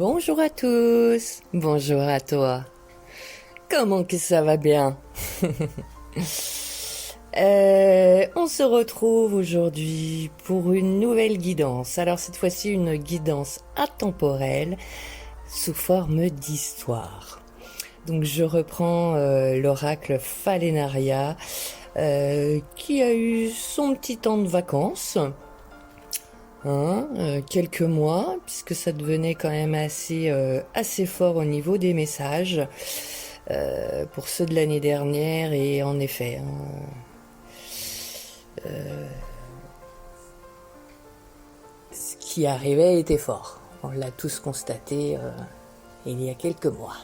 Bonjour à tous, bonjour à toi. Comment que ça va bien? On se retrouve aujourd'hui pour une nouvelle guidance. Alors cette fois-ci une guidance intemporelle sous forme d'histoire. Donc je reprends l'oracle Falénaria qui a eu son petit temps de vacances. Quelques mois, puisque ça devenait quand même assez fort au niveau des messages pour ceux de l'année dernière, et en effet, ce qui arrivait était fort. On l'a tous constaté il y a quelques mois.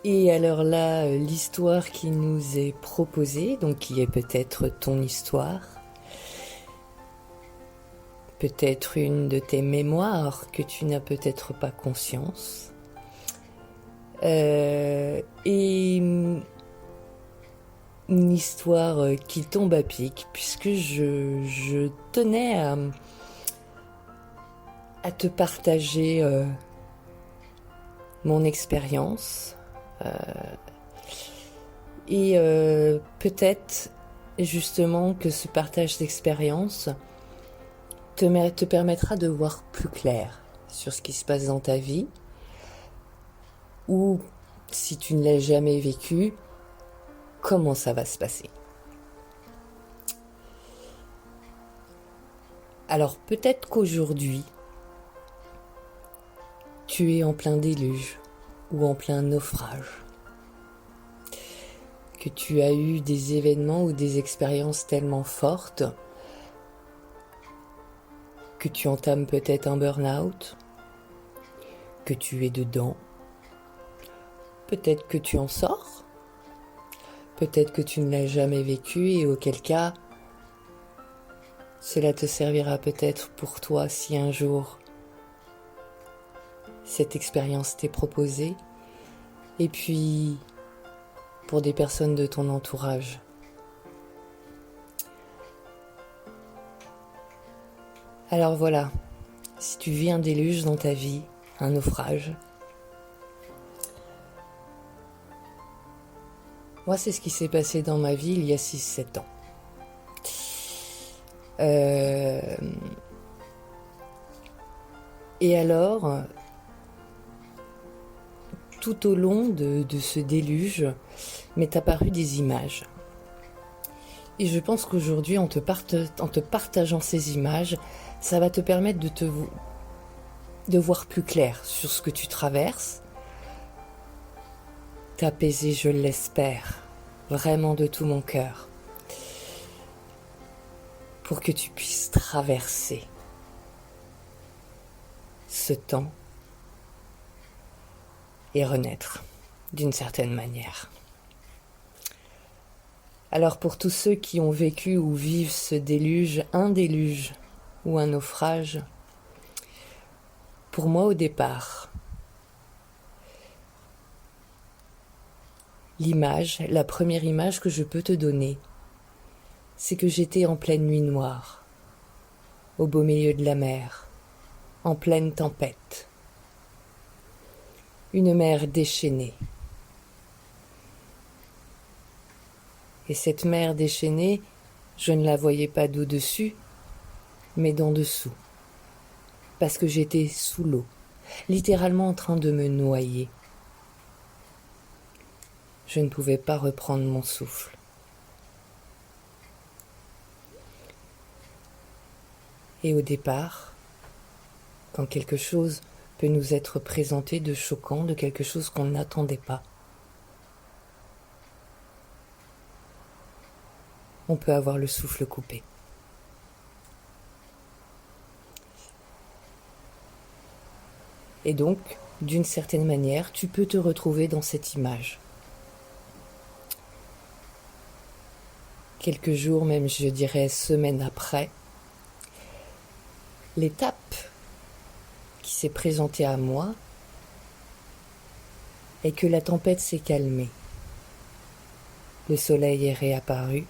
Et alors là, l'histoire qui nous est proposée, donc qui est peut-être ton histoire, peut-être une de tes mémoires que tu n'as peut-être pas conscience, et une histoire qui tombe à pic, puisque je tenais à te partager mon expérience, et peut-être justement que ce partage d'expérience te permettra de voir plus clair sur ce qui se passe dans ta vie, ou si tu ne l'as jamais vécu, comment ça va se passer. Alors peut-être qu'aujourd'hui, tu es en plein déluge ou en plein naufrage, que tu as eu des événements ou des expériences tellement fortes que tu entames peut-être un burn-out, que tu es dedans, peut-être que tu en sors, peut-être que tu ne l'as jamais vécu, et auquel cas, cela te servira peut-être pour toi si un jour cette expérience t'est proposée, et puis pour des personnes de ton entourage. Alors voilà, si tu vis un déluge dans ta vie, un naufrage, moi c'est ce qui s'est passé dans ma vie il y a 6-7 ans. Et alors, tout au long de ce déluge, m'est apparu des images. Et je pense qu'aujourd'hui, en te partageant ces images, ça va te permettre de voir plus clair sur ce que tu traverses, t'apaiser, je l'espère, vraiment de tout mon cœur, pour que tu puisses traverser ce temps et renaître d'une certaine manière. Alors pour tous ceux qui ont vécu ou vivent ce déluge, un déluge ou un naufrage, pour moi au départ, la première image que je peux te donner, c'est que j'étais en pleine nuit noire, au beau milieu de la mer, en pleine tempête. Une mer déchaînée. Et cette mer déchaînée, je ne la voyais pas d'au-dessus, mais d'en dessous. Parce que j'étais sous l'eau, littéralement en train de me noyer. Je ne pouvais pas reprendre mon souffle. Et au départ, quand quelque chose peut nous être présenté de choquant, de quelque chose qu'on n'attendait pas, on peut avoir le souffle coupé. Et donc, d'une certaine manière, tu peux te retrouver dans cette image. Quelques jours, même je dirais semaines après, l'étape qui s'est présentée à moi est que la tempête s'est calmée. Le soleil est réapparu,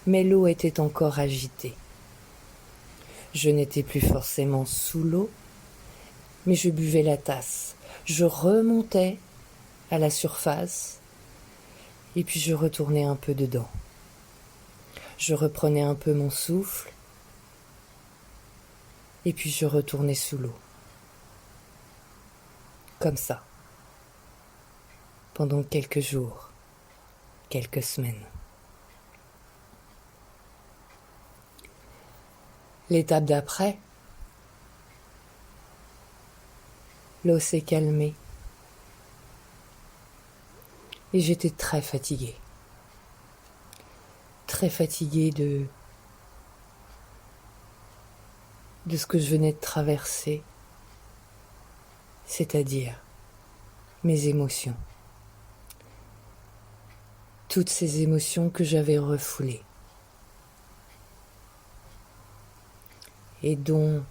mais l'eau était encore agitée. Je n'étais plus forcément sous l'eau, mais je buvais la tasse. Je remontais à la surface et puis je retournais un peu dedans. Je reprenais un peu mon souffle et puis je retournais sous l'eau. Comme ça, pendant quelques jours, quelques semaines. L'étape d'après, l'eau s'est calmée et j'étais très fatiguée. Très fatiguée de ce que je venais de traverser, c'est-à-dire mes émotions. Toutes ces émotions que j'avais refoulées et dont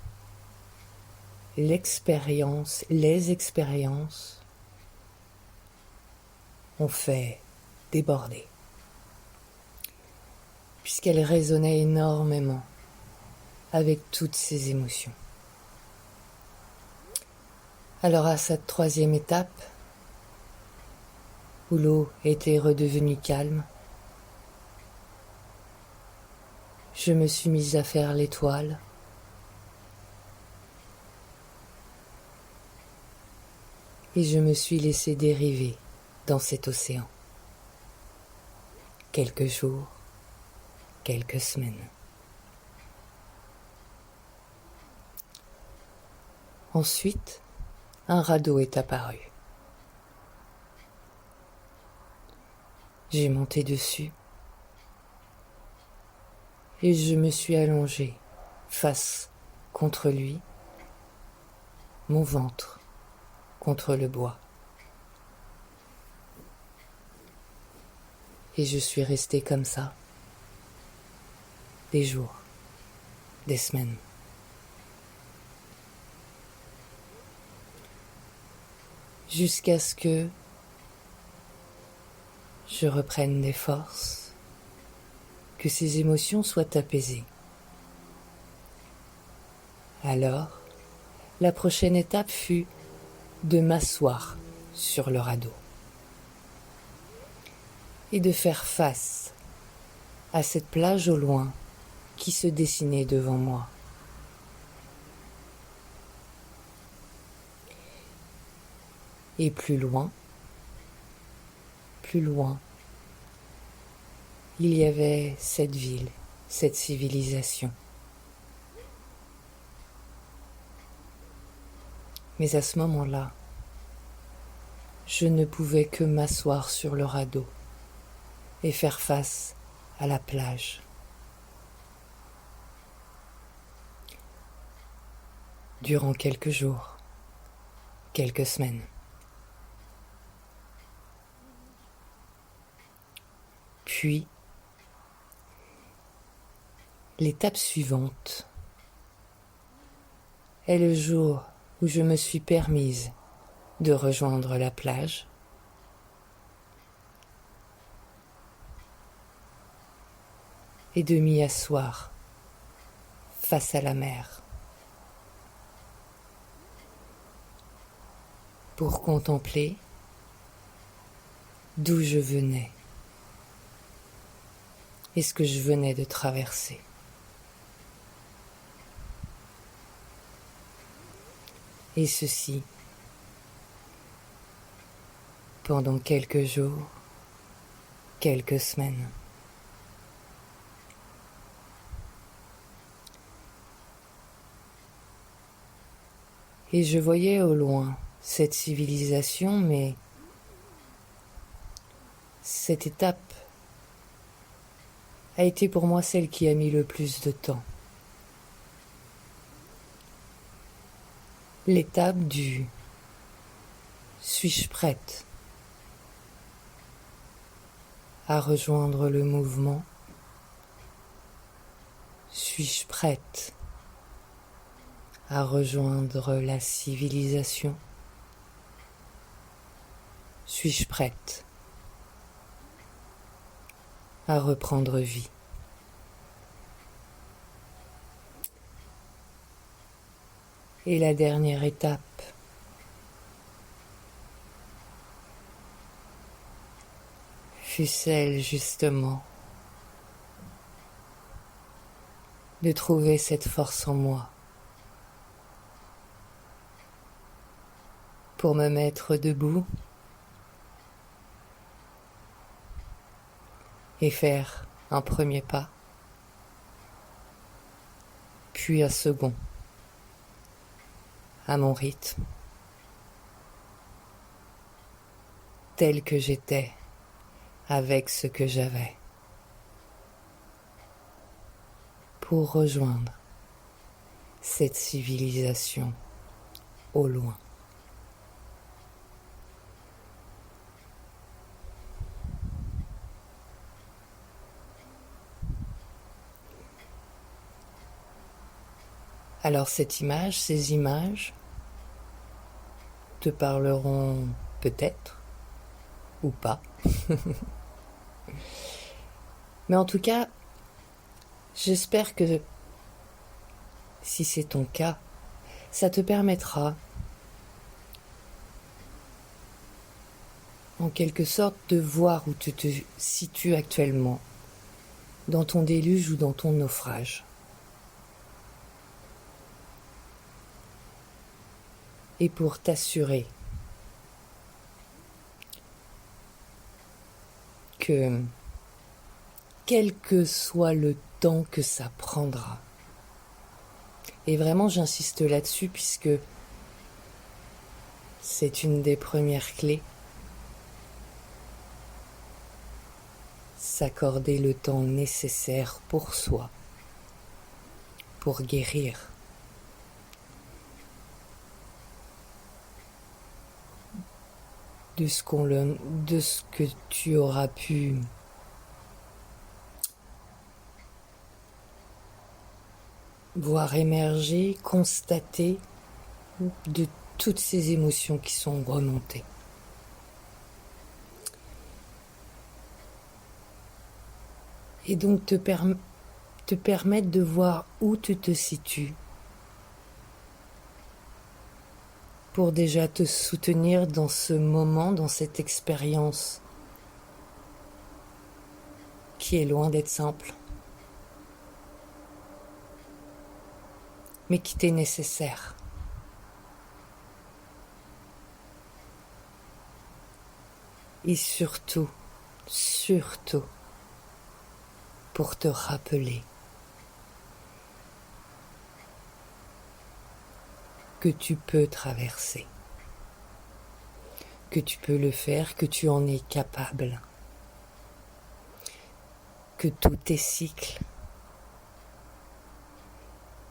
les expériences ont fait déborder, puisqu'elles résonnaient énormément avec toutes ces émotions. Alors à cette troisième étape, où l'eau était redevenue calme, je me suis mise à faire l'étoile. Et je me suis laissé dériver dans cet océan. Quelques jours, quelques semaines. Ensuite, un radeau est apparu. J'ai monté dessus et je me suis allongée face contre lui, mon ventre contre le bois. Et je suis restée comme ça, des jours, des semaines. Jusqu'à ce que je reprenne des forces, que ces émotions soient apaisées. Alors, la prochaine étape fut de m'asseoir sur le radeau et de faire face à cette plage au loin qui se dessinait devant moi. Et plus loin, il y avait cette ville, cette civilisation. Mais à ce moment-là, je ne pouvais que m'asseoir sur le radeau et faire face à la plage. Durant quelques jours, quelques semaines. Puis, l'étape suivante est le jour où je me suis permise de rejoindre la plage et de m'y asseoir face à la mer pour contempler d'où je venais et ce que je venais de traverser. Et ceci pendant quelques jours, quelques semaines. Et je voyais au loin cette civilisation, mais cette étape a été pour moi celle qui a mis le plus de temps. L'étape du « suis-je prête ?» à rejoindre le mouvement? Suis-je prête à rejoindre la civilisation? Suis-je prête à reprendre vie? Et la dernière étape, fut celle justement de trouver cette force en moi pour me mettre debout et faire un premier pas, puis un second, à mon rythme, tel que j'étais, avec ce que j'avais, pour rejoindre cette civilisation au loin. Alors cette image, ces images te parleront peut-être ou pas. Mais en tout cas, j'espère que si c'est ton cas, ça te permettra en quelque sorte de voir où tu te situes actuellement, dans ton déluge ou dans ton naufrage. Et pour t'assurer que, quel que soit le temps que ça prendra, et vraiment j'insiste là-dessus puisque c'est une des premières clés, s'accorder le temps nécessaire pour soi, pour guérir. De ce que tu auras pu voir émerger, constater de toutes ces émotions qui sont remontées. Et donc te permettre de voir où tu te situes pour déjà te soutenir dans ce moment, dans cette expérience qui est loin d'être simple, mais qui t'est nécessaire. Et surtout, pour te rappeler que tu peux traverser, que tu peux le faire, que tu en es capable, que tout est cycle.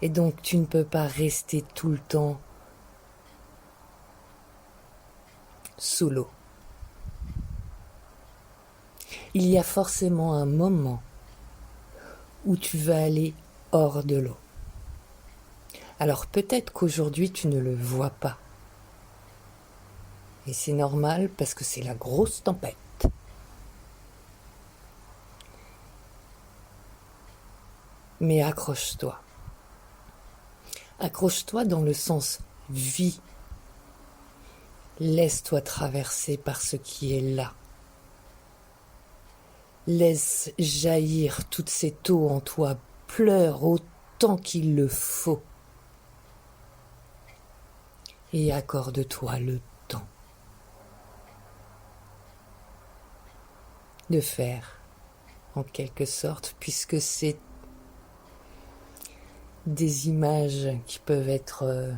Et donc tu ne peux pas rester tout le temps sous l'eau. Il y a forcément un moment où tu vas aller hors de l'eau. Alors peut-être qu'aujourd'hui tu ne le vois pas. Et c'est normal parce que c'est la grosse tempête. Mais accroche-toi. Accroche-toi dans le sens vie. Laisse-toi traverser par ce qui est là. Laisse jaillir toute cette eau en toi. Pleure autant qu'il le faut. Et accorde-toi le temps de faire, en quelque sorte, puisque c'est des images qui peuvent être,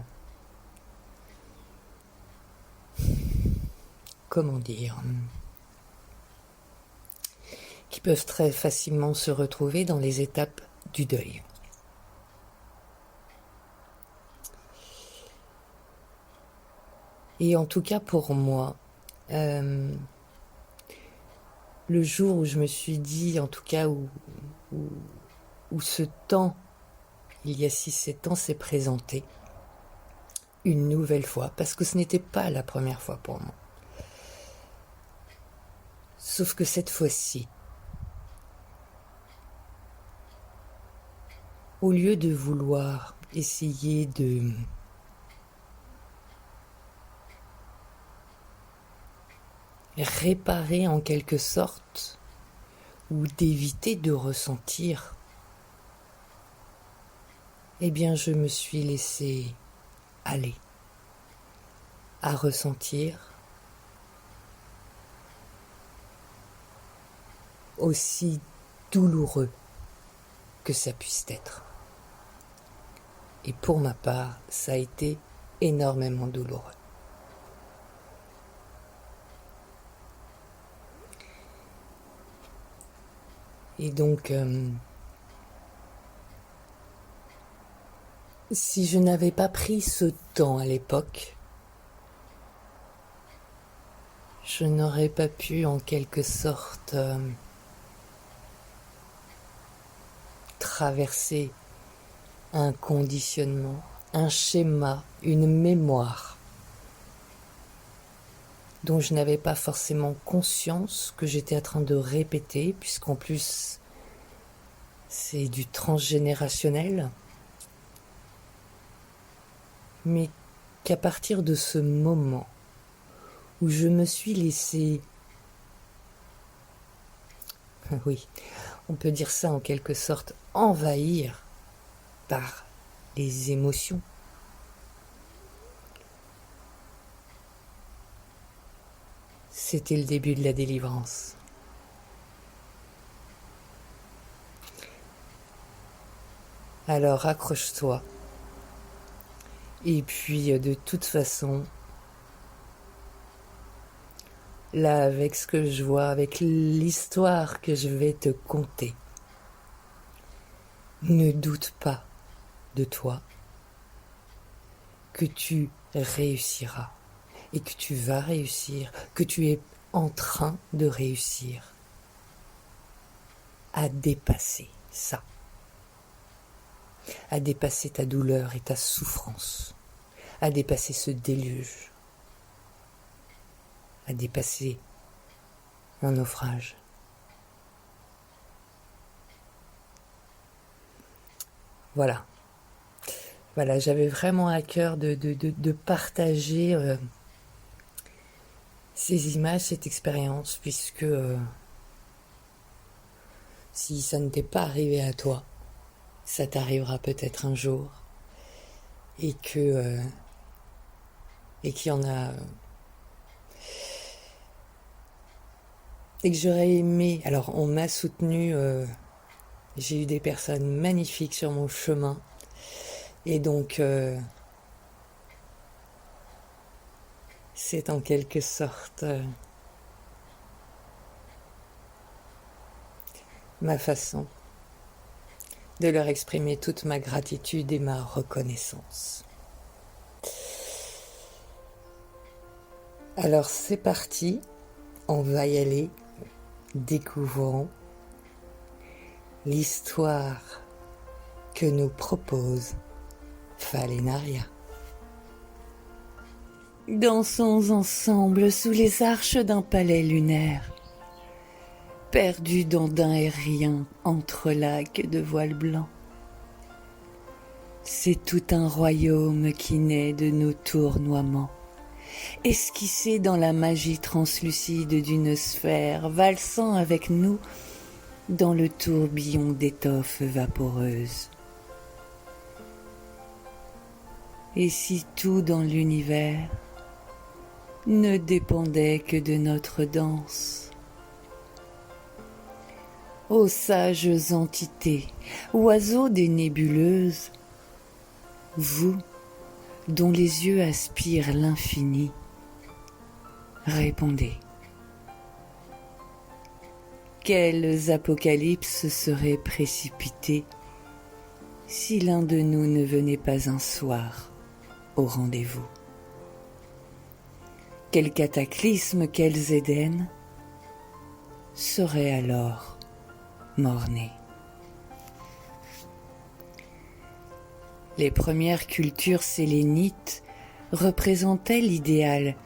comment dire, qui peuvent très facilement se retrouver dans les étapes du deuil. Et en tout cas pour moi, le jour où je me suis dit, en tout cas où ce temps, il y a 6-7 ans, s'est présenté une nouvelle fois, parce que ce n'était pas la première fois pour moi. Sauf que cette fois-ci, au lieu de vouloir essayer de réparer en quelque sorte, ou d'éviter de ressentir, eh bien je me suis laissé aller à ressentir aussi douloureux que ça puisse être. Et pour ma part, ça a été énormément douloureux. Et donc, si je n'avais pas pris ce temps à l'époque, je n'aurais pas pu en quelque sorte traverser un conditionnement, un schéma, une mémoire dont je n'avais pas forcément conscience que j'étais en train de répéter, puisqu'en plus c'est du transgénérationnel, mais qu'à partir de ce moment où je me suis laissé, oui, on peut dire ça en quelque sorte, envahir par les émotions, c'était le début de la délivrance. Alors accroche-toi. Et puis de toute façon, là avec ce que je vois, avec l'histoire que je vais te conter, ne doute pas de toi, que tu réussiras et que tu vas réussir, que tu es en train de réussir à dépasser ça, à dépasser ta douleur et ta souffrance, à dépasser ce déluge, à dépasser un naufrage. Voilà, j'avais vraiment à cœur de partager ces images, cette expérience, puisque si ça ne t'est pas arrivé à toi, ça t'arrivera peut-être un jour, et qu'il y en a, et que j'aurais aimé. Alors on m'a soutenu, j'ai eu des personnes magnifiques sur mon chemin, et donc c'est en quelque sorte ma façon de leur exprimer toute ma gratitude et ma reconnaissance. Alors c'est parti, on va y aller, découvrons l'histoire que nous propose Falénaria. Dansons ensemble sous les arches d'un palais lunaire, perdus dans d'un aérien entre lacs de voiles blancs. C'est tout un royaume qui naît de nos tournoiements, esquissé dans la magie translucide d'une sphère, valsant avec nous dans le tourbillon d'étoffes vaporeuses. Et si tout dans l'univers ne dépendait que de notre danse? Ô sages entités, oiseaux des nébuleuses, vous, dont les yeux aspirent l'infini, répondez. Quels apocalypses seraient précipités si l'un de nous ne venait pas un soir au rendez-vous? Quel cataclysme, quels Éden seraient alors mort-nés? Les premières cultures sélénites représentaient l'idéal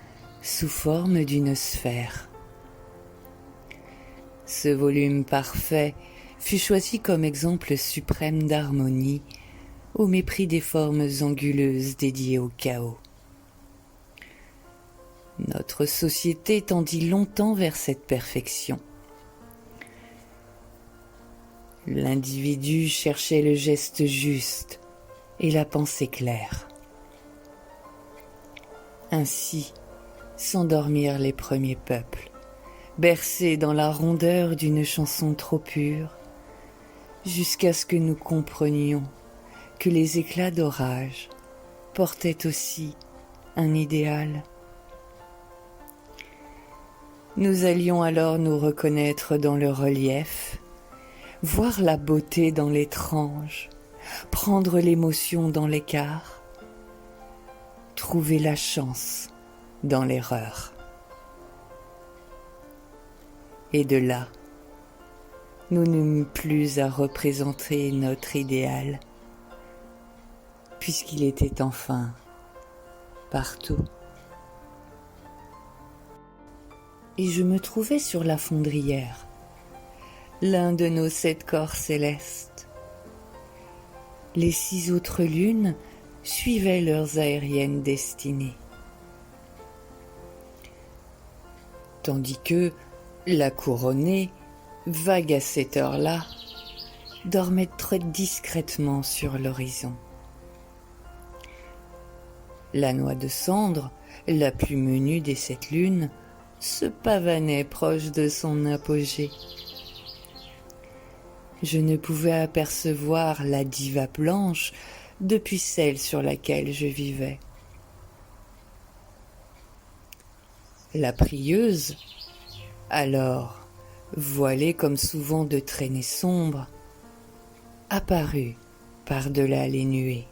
sous forme d'une sphère. Ce volume parfait fut choisi comme exemple suprême d'harmonie au mépris des formes anguleuses dédiées au chaos. Notre société tendit longtemps vers cette perfection. L'individu cherchait le geste juste et la pensée claire. Ainsi s'endormirent les premiers peuples, bercés dans la rondeur d'une chanson trop pure, jusqu'à ce que nous comprenions que les éclats d'orage portaient aussi un idéal. Nous allions alors nous reconnaître dans le relief, voir la beauté dans l'étrange, prendre l'émotion dans l'écart, trouver la chance dans l'erreur. Et de là, nous n'eûmes plus à représenter notre idéal, puisqu'il était enfin partout. Et je me trouvais sur la fondrière, l'un de nos 7 corps célestes. Les 6 autres lunes suivaient leurs aériennes destinées. Tandis que la couronnée, vague à cette heure-là, dormait très discrètement sur l'horizon. La noix de cendre, la plus menue des 7 lunes, se pavanait proche de son apogée. Je ne pouvais apercevoir la diva blanche depuis celle sur laquelle je vivais. La prieuse, alors voilée comme souvent de traînées sombres, apparut par-delà les nuées.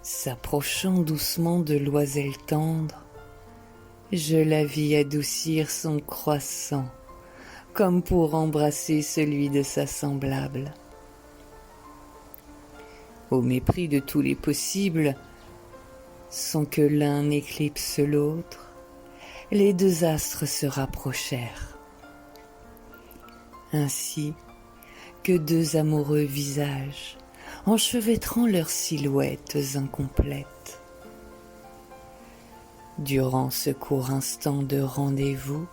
S'approchant doucement de l'oiselle tendre, je la vis adoucir son croissant, comme pour embrasser celui de sa semblable. Au mépris de tous les possibles, sans que l'un n'éclipse l'autre, les 2 astres se rapprochèrent, ainsi que 2 amoureux visages, enchevêtrant leurs silhouettes incomplètes. Durant ce court instant de rendez-vous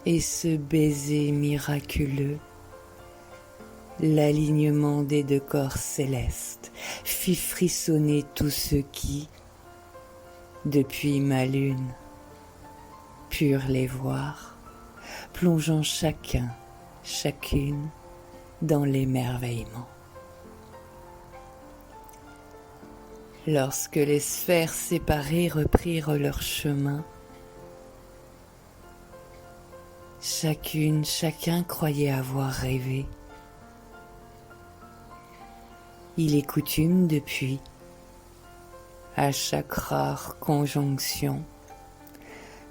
et ce baiser miraculeux, l'alignement des 2 corps célestes fit frissonner tous ceux qui, depuis ma lune, purent les voir, plongeant chacun, chacune dans l'émerveillement. Lorsque les sphères séparées reprirent leur chemin, chacune, chacun croyait avoir rêvé. Il est coutume depuis, à chaque rare conjonction,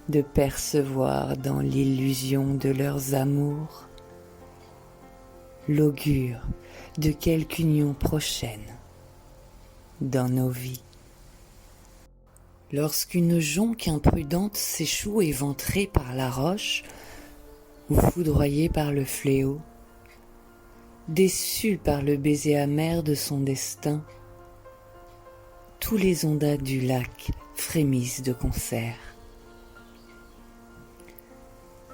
de percevoir dans l'illusion de leurs amours l'augure de quelque union prochaine dans nos vies. Lorsqu'une jonque imprudente s'échoue éventrée par la roche ou foudroyée par le fléau, déçue par le baiser amer de son destin, tous les ondas du lac frémissent de concert.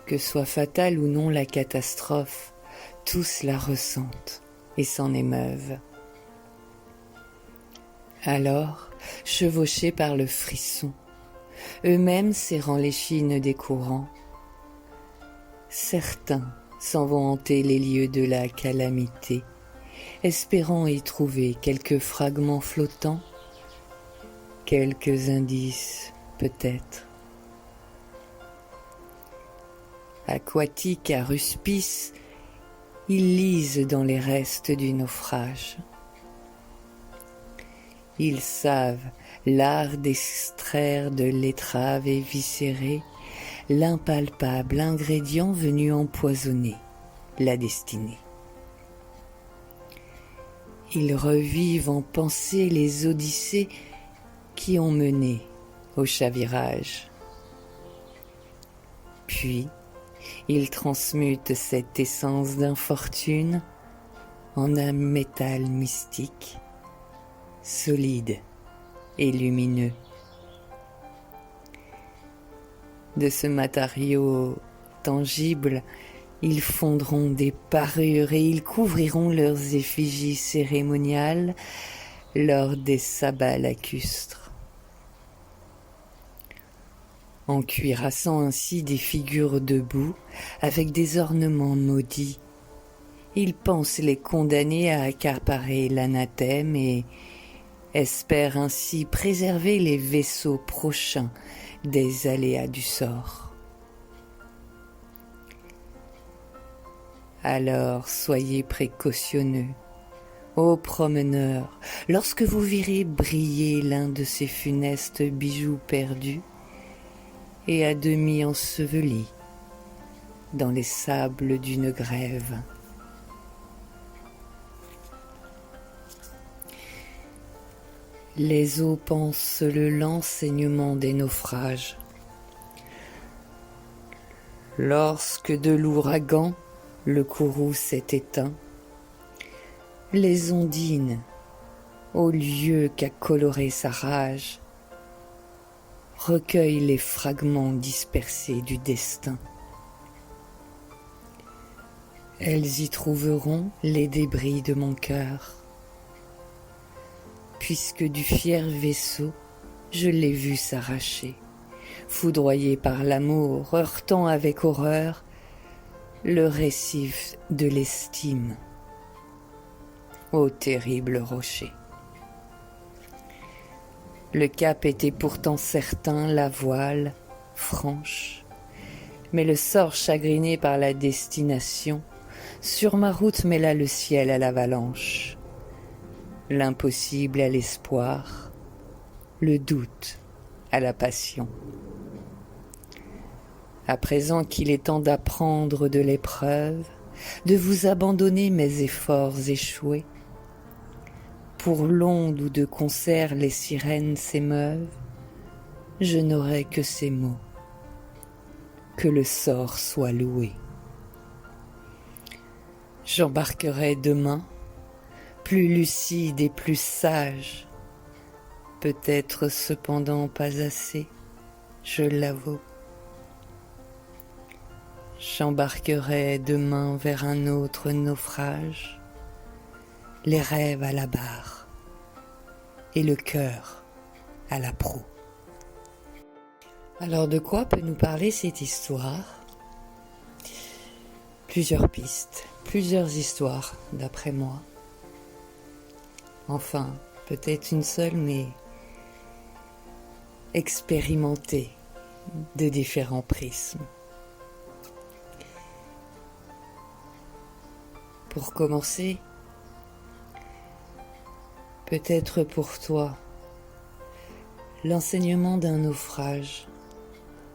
Que soit fatale ou non la catastrophe, tous la ressentent et s'en émeuvent. Alors, chevauchés par le frisson, eux-mêmes serrant l'échine des courants, certains s'en vont hanter les lieux de la calamité, espérant y trouver quelques fragments flottants, quelques indices peut-être. Aquatiques à Ruspice, ils lisent dans les restes du naufrage. Ils savent l'art d'extraire de l'étrave éviscérée l'impalpable ingrédient venu empoisonner la destinée. Ils revivent en pensée les odyssées qui ont mené au chavirage. Puis, ils transmutent cette essence d'infortune en un métal mystique, solide et lumineux, De ce matériau tangible, ils fondront des parures et ils couvriront leurs effigies cérémoniales lors des sabbats lacustres, en cuirassant ainsi des figures debout avec des ornements maudits. Ils pensent les condamner à accaparer l'anathème et espèrent ainsi préserver les vaisseaux prochains des aléas du sort. Alors soyez précautionneux, ô promeneurs, lorsque vous verrez briller l'un de ces funestes bijoux perdus et à demi ensevelis dans les sables d'une grève. Les eaux pensent le lent saignement des naufrages. Lorsque de l'ouragan le courroux s'est éteint, les ondines, au lieu qu'à colorer sa rage, recueillent les fragments dispersés du destin. Elles y trouveront les débris de mon cœur, puisque du fier vaisseau je l'ai vu s'arracher, foudroyé par l'amour, heurtant avec horreur le récif de l'estime, ô terrible rocher. Le cap était pourtant certain, la voile franche, mais le sort chagriné par la destination sur ma route mêla le ciel à l'avalanche, l'impossible à l'espoir, le doute à la passion. À présent qu'il est temps d'apprendre de l'épreuve, de vous abandonner mes efforts échoués, pour l'onde où de concert les sirènes s'émeuvent, je n'aurai que ces mots, que le sort soit loué. J'embarquerai demain, plus lucide et plus sage, peut-être cependant pas assez, je l'avoue. J'embarquerai demain vers un autre naufrage, les rêves à la barre et le cœur à la proue. Alors de quoi peut nous parler cette histoire ? Plusieurs pistes, plusieurs histoires d'après moi. Enfin, peut-être une seule, mais expérimentée de différents prismes. Pour commencer, peut-être pour toi, l'enseignement d'un naufrage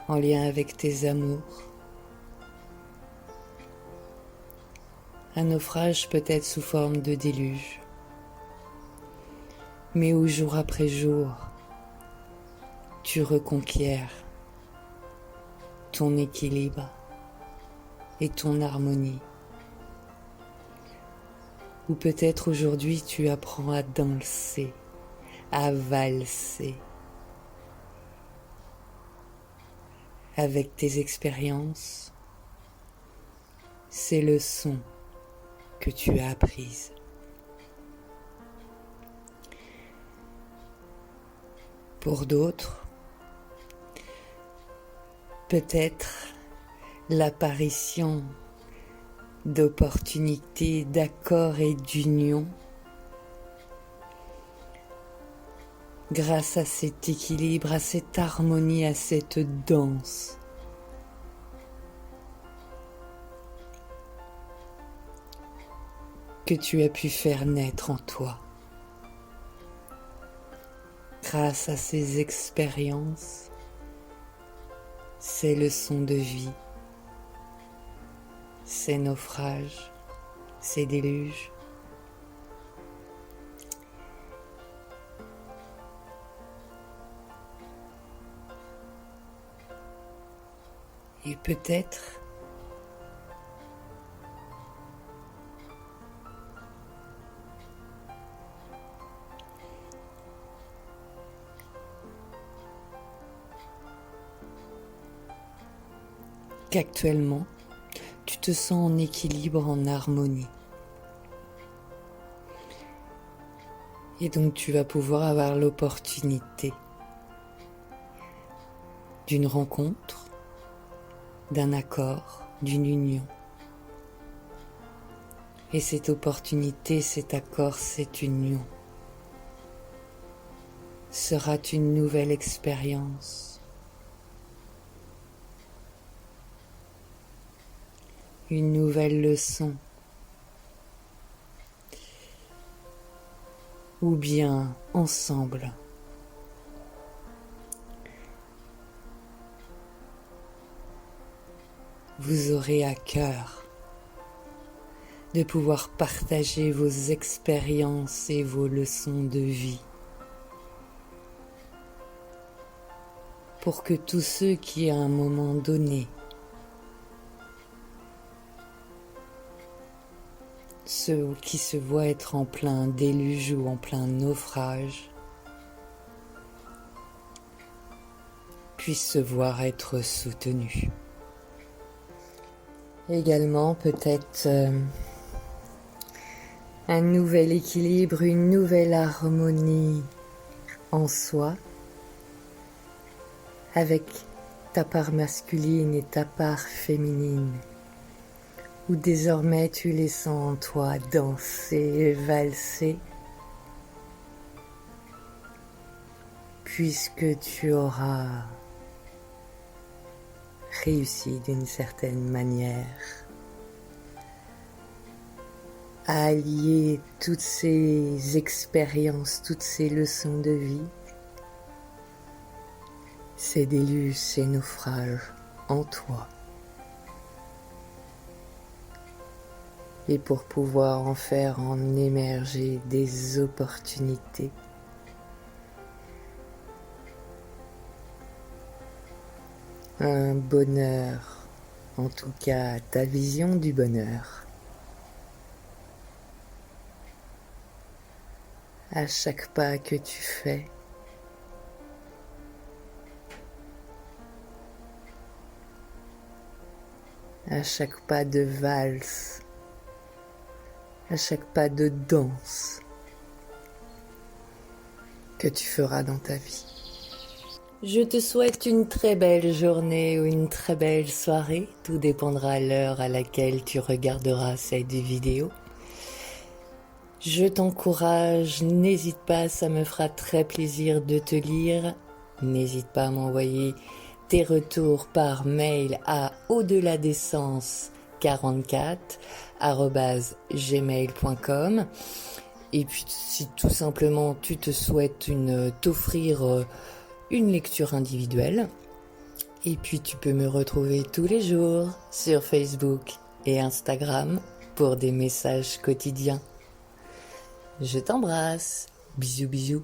en lien avec tes amours. Un naufrage peut-être sous forme de déluge, mais où jour après jour, tu reconquiers ton équilibre et ton harmonie. Ou peut-être aujourd'hui tu apprends à danser, à valser avec tes expériences, ces leçons que tu as apprises. Pour d'autres, peut-être l'apparition d'opportunités, d'accords et d'union grâce à cet équilibre, à cette harmonie, à cette danse. Que tu as pu faire naître en toi. Grâce à ces expériences, ces leçons de vie, ces naufrages, ces déluges. Et peut-être qu'actuellement, tu te sens en équilibre, en harmonie. Et donc tu vas pouvoir avoir l'opportunité d'une rencontre, d'un accord, d'une union. Et cette opportunité, cet accord, cette union sera une nouvelle expérience, une nouvelle leçon, ou bien ensemble. Vous aurez à cœur de pouvoir partager vos expériences et vos leçons de vie pour que tous ceux qui à un moment donné ceux qui se voient être en plein déluge ou en plein naufrage puissent se voir être soutenus. Également peut-être un nouvel équilibre, une nouvelle harmonie en soi avec ta part masculine et ta part féminine, où désormais tu les sens en toi danser, valser, puisque tu auras réussi d'une certaine manière à allier toutes ces expériences, toutes ces leçons de vie, ces déluges, ces naufrages en toi. Et pour pouvoir en faire en émerger des opportunités, un bonheur, en tout cas ta vision du bonheur. À chaque pas que tu fais, à chaque pas de valse, à chaque pas de danse que tu feras dans ta vie. Je te souhaite une très belle journée ou une très belle soirée, tout dépendra de l'heure à laquelle tu regarderas cette vidéo. Je t'encourage, n'hésite pas, ça me fera très plaisir de te lire. N'hésite pas à m'envoyer tes retours par mail à audeladescence44@gmail.com. Et puis si tout simplement tu te souhaites t'offrir une lecture individuelle, et puis tu peux me retrouver tous les jours sur Facebook et Instagram pour des messages quotidiens. Je t'embrasse. Bisous bisous.